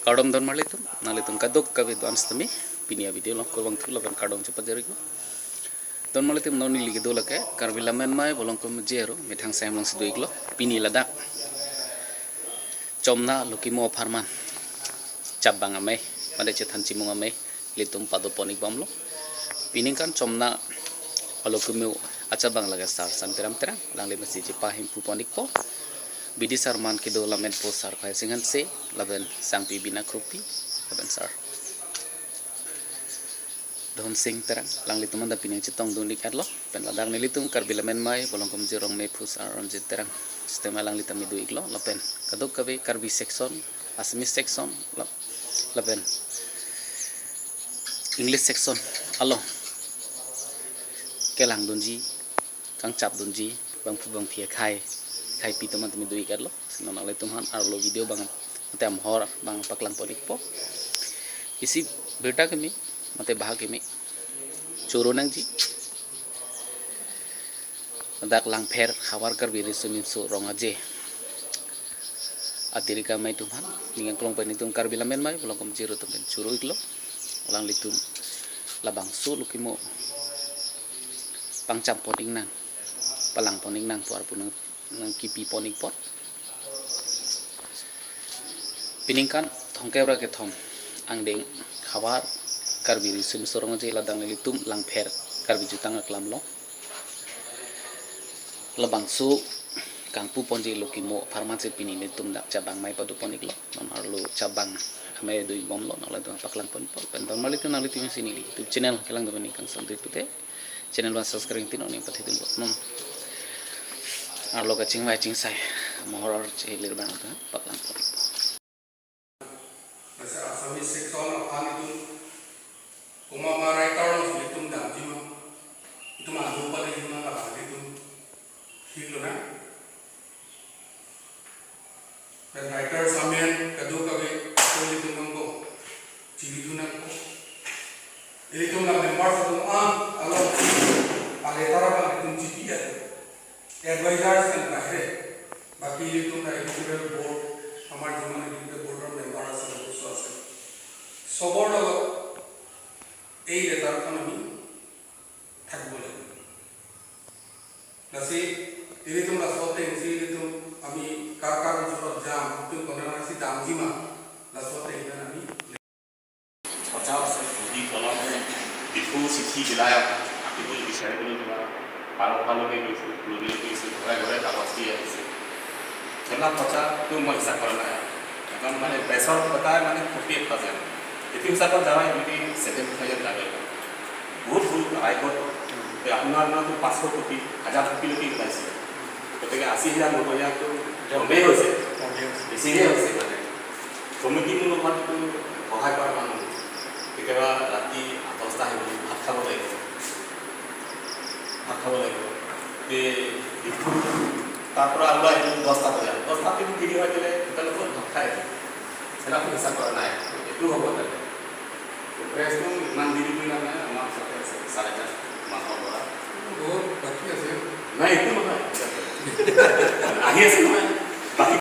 Kadom don malitum nalitum kadok kabe do anstami pinia video lo ko bang thula ban kadom cepat jari ko don malitum noni ligi do lake karbila men mai bolong ko jero mithang sam long sidoi glo pini ladak chomna lokimo farman cabang amai pada cethan cimung amai litum pado ponik bamlo pining kan chomna alokumu acha bang laga sar santeram terang lang le masi pahim pu ponik po Bidi Sarman kido lamen po sar kaya singan se laben sampi bina krupi laben sar don sing terang lang litum anda pining citong don likat lo pen ladang ni litum karbila men mai bolong kom jirong me pus aron jit terang sistema lang litam idu iklo lapen kadok kabe karbi section asmis section laben English section alo kelang donji kang cap donji bang pu bang thia khai pi teman-teman itu ikat lo senang oleh Tuhan arlo video banget mate am hor bang paklang ponik po isi beta kami mate bahag kami curo nang ji dak lang pher khawar kar biri sunim su rong aje atirika mai Tuhan ningang klong pen itum kar bilamen mai belum kom jiro tum curo iklo lang litum labang su lukimo pangcam poning nang palang poning nang puar punang nang kipi ponik pot piningkan thongkebra ke thom angdeng khawar karbiri sim sorong je ladang litum lang pher karbi jutang aklam lo labang su kangpu ponje lokimo farmasi pini litum dak cabang mai padu ponik lo non arlo cabang ame dui bom lo nala dong paklang ponik pot pendon malitu nalitu sini YouTube channel kelang doni kang sampai pute channel wa subscribe tin oni pathitin lo non arlo kacing macing saya mohor cehilir banget paklang ponik masa asami seksual apa itu kumama writer no litum dam jima itu mah lupa lagi jima apa itu hilo na dan writer samen kadu kabe to litum mangko cibi tunan ko litum na member sa alo paletara ba litum cibi ya advisors kan bahre baki litum na editorial board আমার জীবনে বিভিন্ন বোর্ডের member আছে সদস্য আছে সবর এই লেটারখন আমি থাকব লাগিব নাসি এরিতুম লাসতে এনসি এরিতুম আমি কার কার অঞ্চলত যাম তুমি কোনাসি দামজিমা লাসতে এখানে আমি সচাও আছে দি কলমে দিফু চিঠি দিলায় আকিবুল বিচাৰিবলৈ তোমাৰ পালকে গৈছে লুডিলে গৈছে ঘৰে ঘৰে কাগজ দি আহিছে Karena baca itu mau bisa karena kan mana besar kata mana kopi kaza itu bisa kan jawa ini sedem saja lagi बहुत आयकर আপনার না তো 500 কোটি 1000 কোটি লোক পাইছে গতিকে 80000 নটয়া তো জমে হৈছে বেছি হৈছে মানে কমিটি মূলক তো সহায় কৰাৰ মানুহ কেতিয়াবা ৰাতি 10টা আহিব ভাত খাব লাগিব তারপর আমরা এই 10টা বলে 10টা থেকে দেরি হয়ে গেলে তাহলে কোন ভাত খায় সেটা তো হিসাব করা নাই একটু হবে না প্রেস তো মান দেরি করে না আমার সাথে 4:30 মাস হওয়া বহুত বাকি আছে না একটু না আহি আছে না